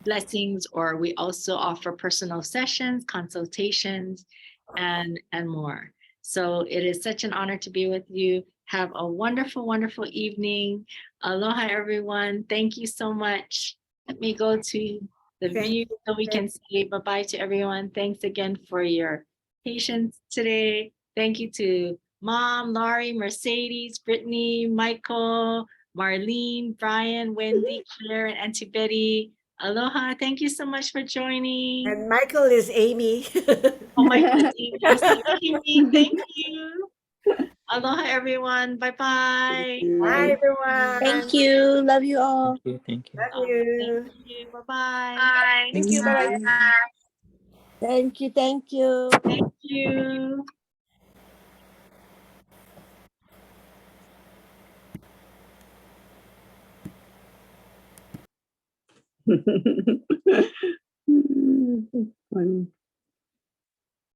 Speaker 4: blessings. Or we also offer personal sessions, consultations, and more. So it is such an honor to be with you. Have a wonderful, wonderful evening. Aloha, everyone. Thank you so much. Let me go to the
Speaker 5: Thank
Speaker 4: view so we
Speaker 5: you.
Speaker 4: can say bye-bye to everyone. Thanks again for your patience today. Thank you to Mom, Laurie, Mercedes, Brittany, Michael, Marlene, Brian, Wendy, Claire, and Auntie Betty. Aloha. Thank you so much for joining.
Speaker 5: And Michael is Amy.
Speaker 4: Oh my goodness, Amy, I'm so Amy, thank you. Aloha, everyone. Bye-bye.
Speaker 5: Bye, everyone.
Speaker 6: Thank you. Love you all.
Speaker 2: Thank you.
Speaker 5: Love you.
Speaker 4: Thank you. Bye-bye.
Speaker 6: Thank you. Bye. Thank you. Thank you.
Speaker 4: Thank you.
Speaker 7: Funny.